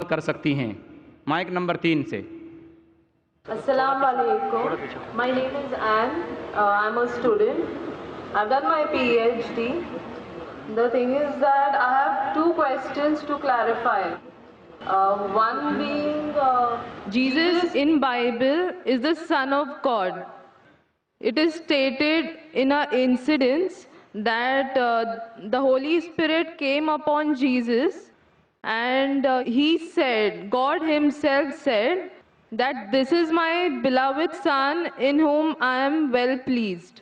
کر سکتی ہیں. مائک نمبر 3 سے. Assalamu alaikum. My name is Anne. I'm a student. I've done my PhD. The thing is that I have two questions to clarify. One being, Jesus in Bible is the Son of God. It is stated in an incident that the Holy Spirit came upon Jesus, and he said, God himself said, that this is my beloved Son in whom I am well pleased.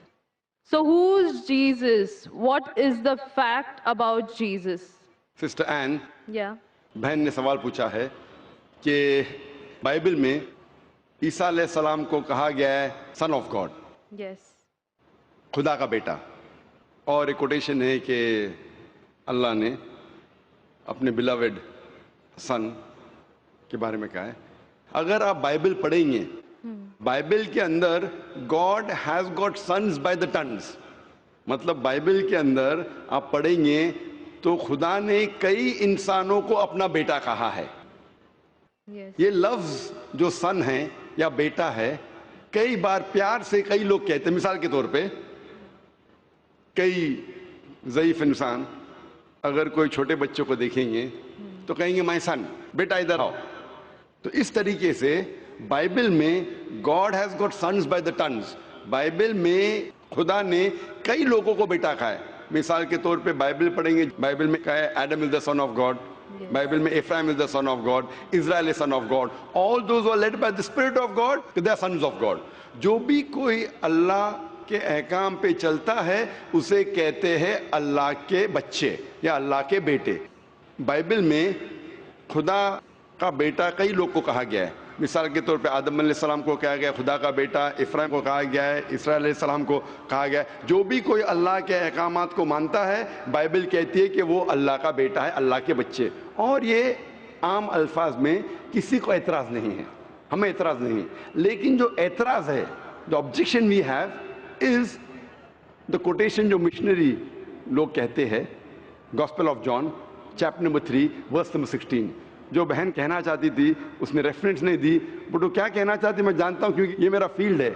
So who's Jesus? What is the fact about Jesus? Sister Ann Yeah. بہن نے سوال پوچھا ہے کہ Bible میں عیسیٰ علیہ السلام کو کہا گیا ہے سن آف گاڈ، Yes. خدا کا بیٹا، اور ایک کوٹیشن ہے کہ اللہ نے اپنے بلاوڈ سن کے بارے میں کہا ہے. اگر آپ بائبل پڑھیں گے، بائبل کے اندر God has got sons by the tons, مطلب بائبل کے اندر آپ پڑھیں گے تو خدا نے کئی انسانوں کو اپنا بیٹا کہا ہے. Yes. یہ لفظ جو سن ہے یا بیٹا ہے کئی بار پیار سے کئی لوگ کہتے ہیں. مثال کے طور پہ کئی ضعیف انسان اگر کوئی چھوٹے بچوں کو دیکھیں گے تو کہیں گے مائی سن، بیٹا ادھر آؤ. تو اس طریقے سے بائبل میں God has got sons by the tons, Bible میں خدا نے کئی لوگوں کو بیٹا کہا ہے. مثال کے طور پہ بائبل پڑھیں گے، بائبل میں کہا ہے Adam is the son of God, Bible میں Ephraim is the son of God, Israel is son of God, all those who are led by the spirit of God they are sons of God. جو بھی کوئی اللہ کے احکام پہ چلتا ہے اسے کہتے ہیں اللہ کے بچے یا اللہ کے بیٹے. بائبل میں خدا کا بیٹا کئی لوگ کو کہا گیا ہے. مثال کے طور پہ آدم علیہ السلام کو کہا گیا خدا کا بیٹا، افرایم کو کہا گیا ہے، اسرائیل علیہ السلام کو کہا گیا ہے. جو بھی کوئی اللہ کے احکامات کو مانتا ہے بائبل کہتی ہے کہ وہ اللہ کا بیٹا ہے، اللہ کے بچے. اور یہ عام الفاظ میں کسی کو اعتراض نہیں ہے، ہمیں اعتراض نہیں ہے. لیکن جو اعتراض ہے، جو objection we have is the quotation جو مشنری لوگ کہتے ہیں، Gospel of John chapter number 3 verse number 16. جو بہن کہنا چاہتی تھی اس نے ریفرنس نہیں دی، بٹ وہ کیا کہنا چاہتی میں جانتا ہوں کیونکہ یہ میرا فیلڈ ہے،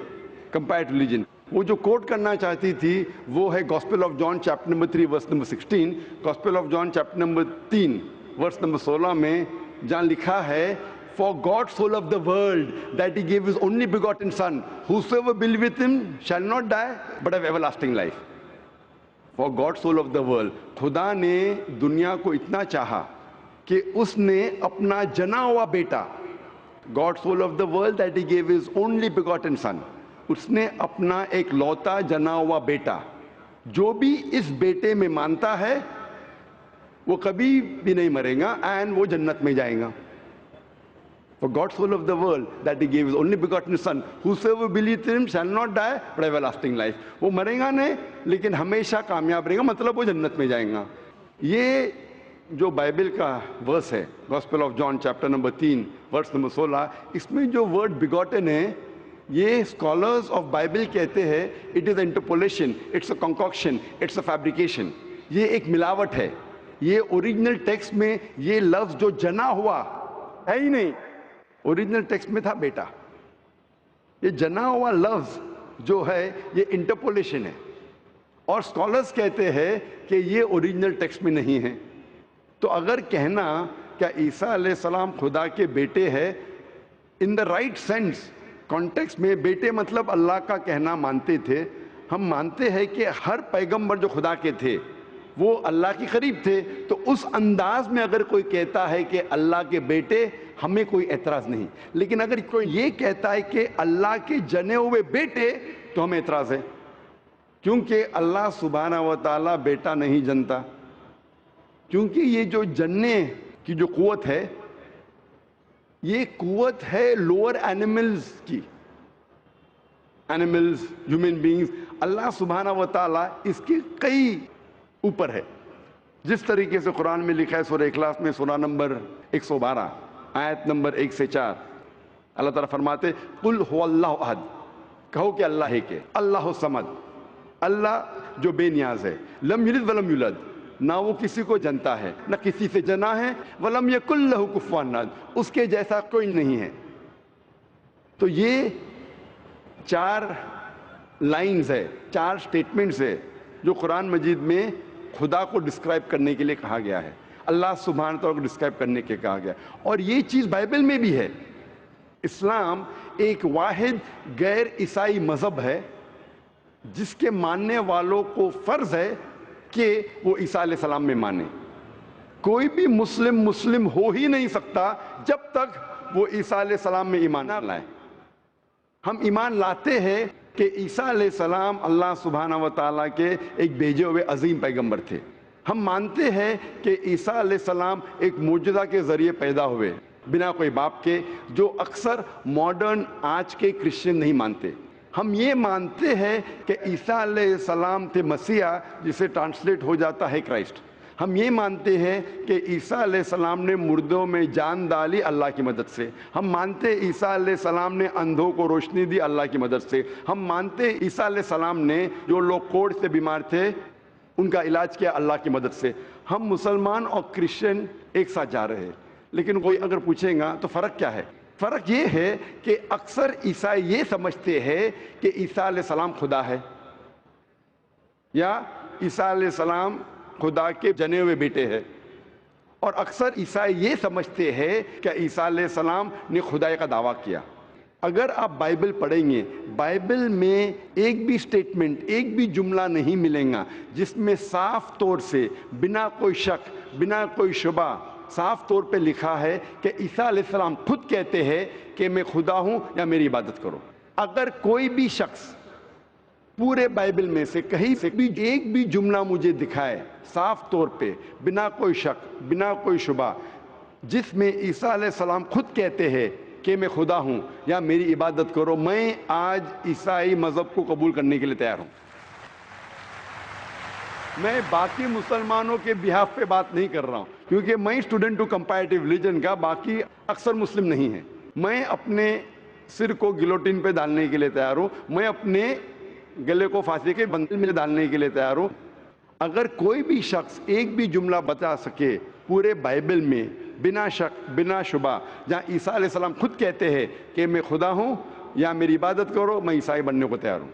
کمپیئرڈ ریلیجن. وہ جو کوٹ کرنا چاہتی تھی وہ ہے gospel of John chapter number 3 verse number 16. Gospel of John chapter number 3 verse number 16 میں جہاں لکھا ہے For God so loved the world that he gave his only begotten son, whosoever believeth him shall not die but have everlasting life. For God so loved the world. خدا نے دنیا کو اتنا چاہا کہ اس نے اپنا جنا ہوا بیٹا، God so loved the world that he gave his only begotten son. اس نے اپنا ایک لوتا جنا ہوا بیٹا، جو بھی اس بیٹے میں مانتا ہے وہ کبھی بھی نہیں مرے گا اینڈ وہ جنت میں جائے گا. For God so loved the world that he gave his only begotten son, whosoever believeth in him shall not die but have everlasting life. وہ مرے گا نہیں لیکن ہمیشہ کامیاب رہے گا، مطلب وہ جنت میں جائیں گا. یہ جو بائبل کا ورس ہے gospel of John chapter number 3 verse number 16، اس میں جو ورڈ بیگوٹن ہے یہ اسکالرز آف بائبل کہتے ہیں it is interpolation, it's a concoction, it's a fabrication. یہ ایک ملاوٹ ہے. یہ اوریجنل ٹیکسٹ میں یہ لفظ جو جنا ہوا ہے ہی نہیں، اوریجنل ٹیکسٹ میں تھا بیٹا. یہ جنا ہوا لفظ جو ہے یہ انٹرپولیشن ہے، اور اسکالرز کہتے ہیں کہ یہ اوریجنل ٹیکسٹ میں نہیں ہے. تو اگر کہنا کیا عیسیٰ علیہ السلام خدا کے بیٹے ہیں ان دا رائٹ سینس کانٹیکسٹ میں، بیٹے مطلب اللہ کا کہنا مانتے تھے. ہم مانتے ہیں کہ ہر پیغمبر جو خدا کے تھے وہ اللہ کے قریب تھے. تو اس انداز میں اگر کوئی کہتا ہے کہ اللہ کے بیٹے، ہمیں کوئی اعتراض نہیں. لیکن اگر کوئی یہ کہتا ہے کہ اللہ کے جنے ہوئے بیٹے تو ہمیں اعتراض ہے، کیونکہ اللہ سبحانہ و تعالیٰ بیٹا نہیں جنتا. کیونکہ یہ جو جننے کی جو قوت ہے یہ قوت ہے لوور اینیملز کی، اینیملز، ہیومن بینگز. اللہ سبحانہ و تعالیٰ اس کے کئی اوپر ہے. جس طریقے سے قرآن میں لکھا ہے سورہ اخلاص میں سورہ نمبر 112 آیت نمبر 1 سے 4، اللہ تعالیٰ فرماتے قل هو اللہ احد، کہو کہ اللہ ہے کہ اللہ الصمد، اللہ جو بے نیاز ہے، لم یلد ولم یولد، نہ وہ کسی کو جنتا ہے نہ کسی سے جنا ہے، وَلَمْ يَكُنْ لَهُ كُفُوًا أَحَدٌ، اس کے جیسا کوئی نہیں ہے۔ تو یہ 4 لائنز ہے، 4 سٹیٹمنٹس ہے جو قرآن مجید میں خدا کو ڈسکرائب کرنے کے لیے کہا گیا ہے، اللہ سبحانہ تعالیٰ کو ڈسکرائب کرنے کے کہا گیا ہے۔ اور یہ چیز بائبل میں بھی ہے۔ اسلام ایک واحد غیر عیسائی مذہب ہے جس کے ماننے والوں کو فرض ہے کہ وہ عیسیٰ علیہ السلام میں مانے۔ کوئی بھی مسلم ہو ہی نہیں سکتا جب تک وہ عیسیٰ علیہ السلام میں ایمان نہ لائے۔ ہم ایمان لاتے ہیں کہ عیسیٰ علیہ السلام اللہ سبحانہ و تعالیٰ کے ایک بھیجے ہوئے عظیم پیغمبر تھے۔ ہم مانتے ہیں کہ عیسیٰ علیہ السلام ایک معجزہ کے ذریعے پیدا ہوئے بنا کوئی باپ کے، جو اکثر ماڈرن آج کے کرسچن نہیں مانتے۔ ہم یہ مانتے ہیں کہ عیسیٰ علیہ السلام تھے مسیح، جسے ٹرانسلیٹ ہو جاتا ہے کرائسٹ۔ ہم یہ مانتے ہیں کہ عیسیٰ علیہ السلام نے مردوں میں جان ڈالی اللہ کی مدد سے۔ ہم مانتے ہیں عیسیٰ علیہ السلام نے اندھوں کو روشنی دی اللہ کی مدد سے۔ ہم مانتے ہیں عیسیٰ علیہ السلام نے جو لوگ کوڑھ سے بیمار تھے ان کا علاج کیا اللہ کی مدد سے۔ ہم مسلمان اور کرسچن ایک ساتھ جا رہے ہیں، لیکن کوئی اگر پوچھیں گا تو فرق کیا ہے؟ فرق یہ ہے کہ اکثر عیسائی یہ سمجھتے ہیں کہ عیسیٰ علیہ السلام خدا ہے، یا عیسیٰ علیہ السلام خدا کے جنے ہوئے بیٹے ہیں، اور اکثر عیسائی یہ سمجھتے ہیں کہ عیسیٰ علیہ السلام نے خدائی کا دعویٰ کیا۔ اگر آپ بائبل پڑھیں گے، بائبل میں ایک بھی سٹیٹمنٹ، ایک بھی جملہ نہیں ملیں گا جس میں صاف طور سے بنا کوئی شک، بنا کوئی شبہ صاف طور پہ لکھا ہے کہ عیسیٰ علیہ السلام خود کہتے ہیں کہ میں خدا ہوں یا میری عبادت کرو۔ اگر کوئی بھی شخص پورے بائبل میں سے کہیں سے بھی ایک بھی جملہ مجھے دکھائے صاف طور پہ بنا کوئی شک، بنا کوئی شبہ، جس میں عیسیٰ علیہ السلام خود کہتے ہیں کہ میں خدا ہوں یا میری عبادت کرو، میں آج عیسائی مذہب کو قبول کرنے کے لیے تیار ہوں۔ میں باقی مسلمانوں کے بہاف پہ بات نہیں کر رہا ہوں، کیونکہ میں اسٹوڈنٹ ہوں کمپیریٹیو ریلیجن کا، باقی اکثر مسلم نہیں ہیں۔ میں اپنے سر کو گلوٹین پہ ڈالنے کے لیے تیار ہوں، میں اپنے گلے کو پھانسی کے بندل میں ڈالنے کے لیے تیار ہوں۔ اگر کوئی بھی شخص ایک بھی جملہ بتا سکے پورے بائبل میں بنا شک، بنا شبہ، جہاں عیسیٰ علیہ السلام خود کہتے ہیں کہ میں خدا ہوں یا میری عبادت کرو، میں عیسائی بننے کو تیار ہوں۔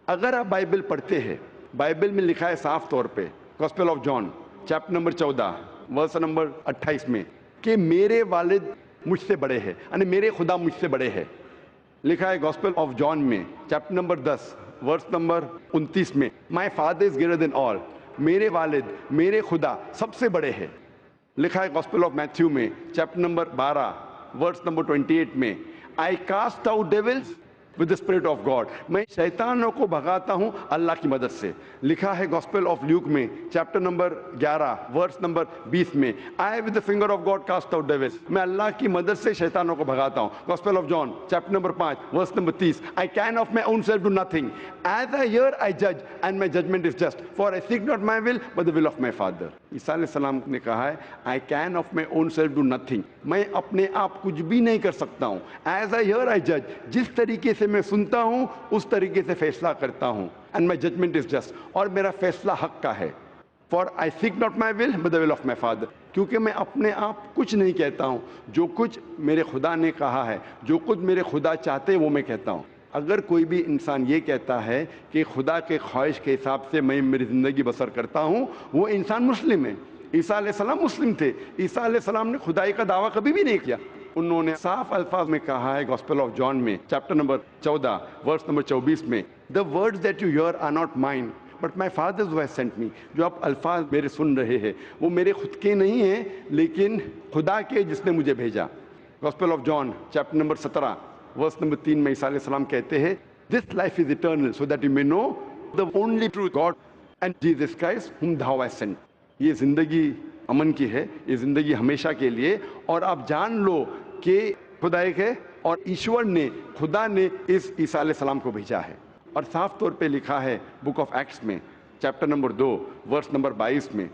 اگر آپ بائبل پڑھتے ہیں، بائبل میں لکھا ہے صاف طور پہ، Gospel of John chapter number 14 verse number 28 میں، کہ میرے والد مجھ سے بڑے ہیں، یعنی میرے خدا مجھ سے بڑے ہیں۔ لکھا ہے گاسپل آف جان میں چیپٹر نمبر 10 ورس نمبر 29 میں، my father is greater than آل، میرے والد، میرے خدا سب سے بڑے ہیں۔ لکھا ہے گاسپل آف میتھیو میں چیپٹر نمبر 12 ورس نمبر 28 میں، I cast out devils with the spirit of God، میں شیطانوں کو بھگاتا ہوں اللہ کی مدد سے۔ لکھا ہے گاسپل آف لیوک میں چیپٹر نمبر 11 ورس نمبر 20 میں، I with the finger of God cast out devils، میں اللہ کی مدد سے شیطانوں کو بھگاتا ہوں۔ Gospel of John chapter number 5 verse number 30، I can of my own self do nothing، as I hear I judge and my judgment is just، for I seek not my will but the will of my Father۔ عیسیٰ علیہ السلام نے کہا ہے I can of my own self do nothing، میں اپنے آپ کچھ بھی نہیں کر سکتا ہوں۔ As I hear I judge، جس طریقے سے میں سنتا ہوں اس طریقے سے فیصلہ کرتا ہوں، and my judgment is just، اور میرا فیصلہ حق کا ہے۔ for I seek not my will but the will of my Father، کیونکہ میں اپنے آپ کچھ نہیں کہتا ہوں، جو کچھ میرے خدا نے کہا ہے، جو کچھ میرے خدا چاہتے ہیں وہ میں کہتا ہوں۔ اگر کوئی بھی انسان یہ کہتا ہے کہ خدا کے خواہش کے حساب سے میں میری زندگی بسر کرتا ہوں، وہ انسان مسلم ہے۔ عیسیٰ علیہ السلام مسلم تھے، عیسیٰ علیہ السلام نے خدائی کا دعویٰ کبھی بھی نہیں کیا۔ انہوں نے صاف الفاظ میں کہا ہے گاسپل آف جان میں چیپٹر نمبر 14 ورس نمبر 24 میں، the words that you hear are not mine but my Father who has sent me، جو آپ الفاظ میرے سن رہے ہیں وہ میرے خود کے نہیں ہیں لیکن خدا کے جس نے مجھے بھیجا۔ Gospel of John chapter number 17 verse number 3 میں عیسیٰ علیہ السلام کہتے ہیں this life is eternal so that you may know the only true God and Jesus Christ whom thou hast sent۔ یہ زندگی امن کی ہے، یہ زندگی ہمیشہ کے لیے، اور آپ جان لو کہ خدا ایک ہے اور ایشور نے، خدا نے اس عیسیٰ علیہ السلام کو بھیجا ہے۔ اور صاف طور پہ لکھا ہے بک آف ایکٹس میں چیپٹر نمبر 2 ورس نمبر 22 میں،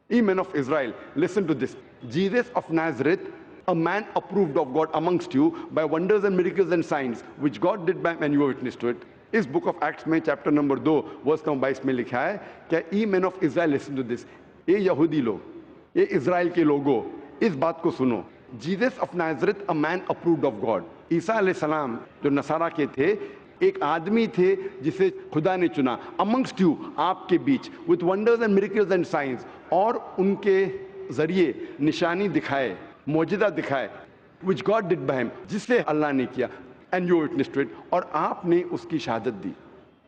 Ye men of Israel, listen to this, Jesus of Nazareth, a man approved of God amongst you by wonders and miracles and signs which God did by and you were witness to it۔ اس book of Acts میں chapter number 2 verse number 22 میں لکھا ہے کہ Ye men of Israel, listen to this، یہ یہودی لوگ, یہ اسرائیل کے لوگوں, اس بات کو سنو. Jesus of Nazareth, a man approved of God. عیسیٰ علیہ السلام جو نصارہ کے تھے, ایک آدمی تھے جسے خدا نے چنا, amongst you, آپ کے بیچ, with wonders and miracles and signs, اور ان کے ذریعے نشانی دکھائے, معجزہ دکھائے, which God did by him, جس سے اللہ نے کیا, and you witnessed to it, اور آپ نے اس کی شہادت دی.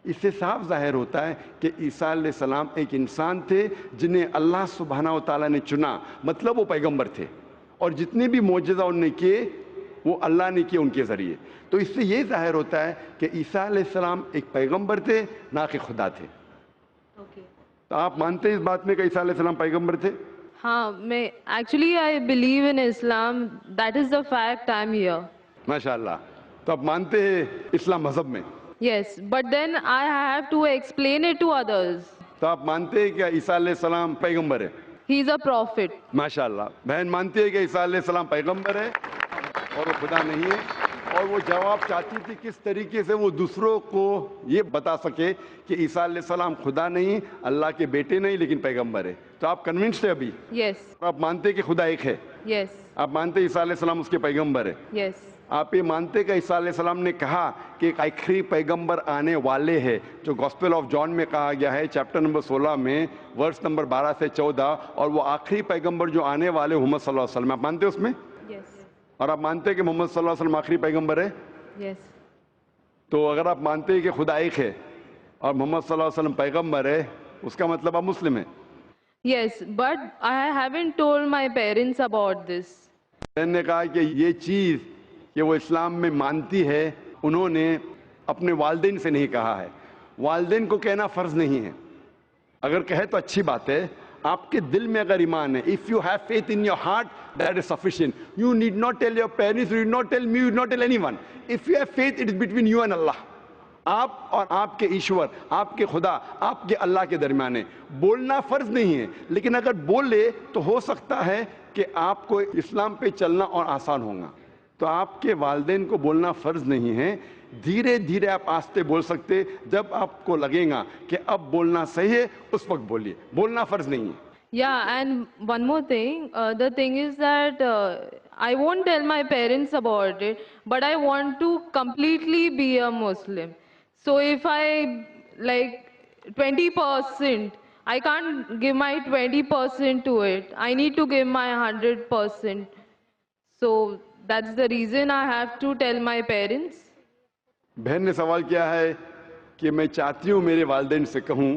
اس سے صاف ظاہر ہوتا ہے کہ عیسیٰ علیہ السلام ایک انسان تھے جنہیں اللہ سبحانہ و تعالیٰ نے چنا, مطلب وہ پیغمبر تھے, اور جتنے بھی معجزہ انہوں نے کیے وہ اللہ نے کیے ان کے ذریعے. تو اس سے یہ ظاہر ہوتا ہے کہ عیسیٰ علیہ السلام ایک پیغمبر تھے, نہ کہ خدا تھے. تو آپ مانتے ہیں اس بات میں کہ عیسیٰ علیہ السلام پیغمبر تھے؟ ہاں, میں actually I believe in Islam, that is the fact, I am here. ماشاء اللہ. تو آپ مانتے ہیں اسلام مذہب میں؟ Yes, but then I have to explain it to others. تو آپ مانتے ہیں کہ عیسیٰ علیہ السلام پیغمبر ہے؟ ہی از اے پروفٹ. ماشاء اللہ. بہن مانتی ہے کہ عیسیٰ علیہ السلام پیغمبر ہے اور وہ خدا نہیں ہے, اور وہ جواب چاہتی تھی کس طریقے سے وہ دوسروں کو یہ بتا سکے کہ عیسیٰ علیہ السلام خدا نہیں, اللہ کے بیٹے نہیں, لیکن پیغمبر ہے. تو آپ کنونسڈ ہے ابھی؟ یس. آپ مانتے کہ خدا ایک ہے؟ یس. آپ مانتے عیسیٰ علیہ السلام اس کے پیغمبر ہے؟ یس. آپ یہ مانتے کہ عیسیٰ علیہ السلام نے کہا کہ ایک آخری پیغمبر آنے والے ہیں, جو گاسپل آف جان میں کہا گیا ہے چیپٹر نمبر 16 میں ورس نمبر 12 سے 14, اور وہ آخری پیغمبر جو آنے والے محمد صلی اللہ علیہ وسلم, آپ مانتے اس میں؟ یس. اور آپ مانتے کہ محمد صلی اللہ علیہ وسلم آخری پیغمبر ہے؟ یس. تو اگر آپ مانتے ہیں کہ خدا ایک ہے اور محمد صلی اللہ علیہ وسلم پیغمبر ہے, اس کا مطلب آپ مسلم ہیں. Yes, but I haven't told my parents about this. میں نے کہا کہ یہ چیز کہ وہ اسلام میں مانتی ہے, انہوں نے اپنے والدین سے نہیں کہا ہے. والدین کو کہنا فرض نہیں ہے, اگر کہے تو اچھی بات ہے. آپ کے دل میں اگر ایمان ہے, if you have faith in your heart, that is sufficient. You need not tell your parents, you need not tell me, you need not tell anyone. If you have faith, it is between you and Allah. آپ اور آپ کے ایشور, آپ کے خدا, آپ کے اللہ کے درمیان ہے. بولنا فرض نہیں ہے, لیکن اگر بولے تو ہو سکتا ہے کہ آپ کو اسلام پہ چلنا اور آسان ہوگا. تو آپ کے والدین کو بولنا فرض نہیں ہے, دھیرے دھیرے آپ آہستہ بول سکتے. جب آپ کو لگے گا کہ اب بولنا صحیح ہے, اس وقت بولیے, بولنا فرض نہیں ہے. Yeah, and one more thing, the thing is that I won't tell my parents about it, but I want to completely be a Muslim. So if I like 20%, I can't give my 20% to it. I need to give my 100%. So that's the reason I have to tell my parents. بہن نے سوال کیا ہے کہ میں چاہتی ہوں میرے والدین سے کہوں,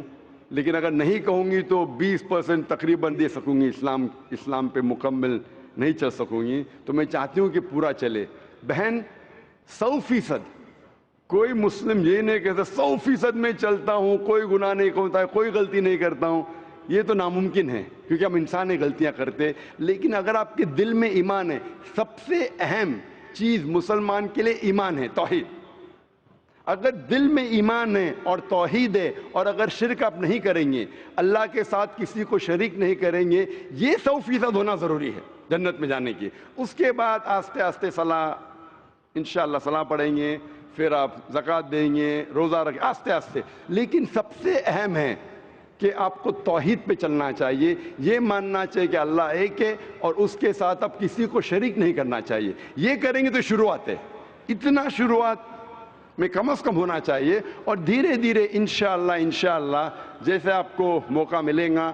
لیکن اگر نہیں کہوں گی تو 20% تقریباً دے سکوں گی, اسلام پہ مکمل نہیں چل سکوں گی. تو میں چاہتی ہوں کہ پورا چلے. بہن 100%, کوئی مسلم یہ نہیں کہتا 100% میں چلتا ہوں, کوئی گناہ نہیں کرتا, کوئی غلطی نہیں کرتا ہوں. یہ تو ناممکن ہے, کیونکہ ہم انسان ہی غلطیاں کرتے. لیکن اگر آپ کے دل میں ایمان ہے, سب سے اہم چیز مسلمان کے لیے ایمان ہے, توحید. اگر دل میں ایمان ہے اور توحید ہے, اور اگر شرک آپ نہیں کریں گے, اللہ کے ساتھ کسی کو شریک نہیں کریں گے, یہ 100% ہونا ضروری ہے جنت میں جانے کی. اس کے بعد آہستہ آہستہ صلاح, انشاءاللہ صلاح پڑھیں گے, پھر آپ زکوٰۃ دیں گے, روزہ رکھیں, آہستہ آہستہ. لیکن سب سے اہم ہے کہ آپ کو توحید پہ چلنا چاہیے, یہ ماننا چاہیے کہ اللہ ایک ہے, اور اس کے ساتھ آپ کسی کو شریک نہیں کرنا چاہیے. یہ کریں گے تو شروعات ہے, اتنا شروعات میں کم از کم ہونا چاہیے. اور دھیرے دھیرے انشاءاللہ جیسے آپ کو موقع ملے گا,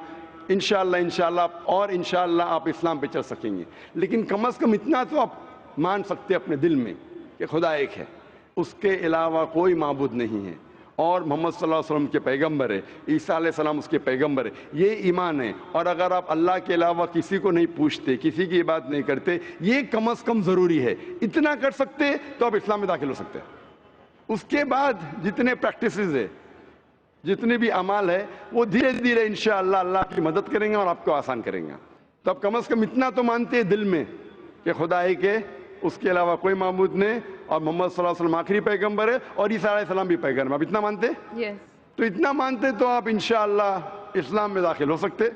انشاءاللہ اور انشاءاللہ آپ اسلام پہ چل سکیں گے. لیکن کم از کم اتنا تو آپ مان سکتے اپنے دل میں کہ خدا ایک ہے, اس کے علاوہ کوئی معبود نہیں ہے, اور محمد صلی اللہ علیہ وسلم کے پیغمبر ہے, عیسیٰ علیہ السلام اس کے پیغمبر ہے. یہ ایمان ہے. اور اگر آپ اللہ کے علاوہ کسی کو نہیں پوچھتے, کسی کی بات نہیں کرتے, یہ کم از کم ضروری ہے. اتنا کر سکتے تو آپ اسلام میں داخل ہو سکتے ہیں. اس کے بعد جتنے پریکٹسز ہے, جتنے بھی اعمال ہے, وہ دھیرے دھیرے انشاءاللہ اللہ کی مدد کریں گے اور آپ کو آسان کریں گے. تو آپ کم از کم اتنا تو مانتے ہیں دل میں کہ خدا ایک ہے, اس کے علاوہ کوئی معبود نہیں, اور محمد صلی اللہ علیہ وسلم آخری پیغمبر ہے, اور عیسیٰ علیہ السلام بھی پیغمبر. آپ اتنا مانتے؟ Yes. تو اتنا مانتے تو آپ انشاءاللہ اسلام میں داخل ہو سکتے.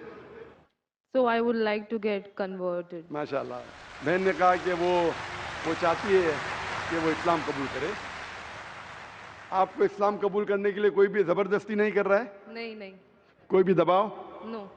So I would like to get converted. ماشاءاللہ. بہن نے کہا کہ وہ چاہتی ہے کہ وہ اسلام قبول کرے. آپ کو اسلام قبول کرنے کے لیے کوئی بھی زبردستی نہیں کر رہا ہے؟ نہیں. کوئی بھی دباؤ No.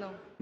No.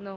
No.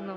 No.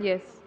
Yes.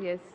Yes.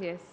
Yes.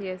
Yes.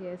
Yes.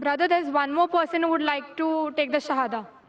Brother, there's one more person who would like to take the Shahada.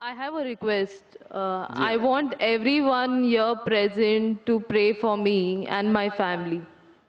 I have a request. I want everyone here present to pray for me and my family.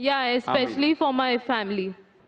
Yeah, especially for my family.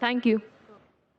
Thank you.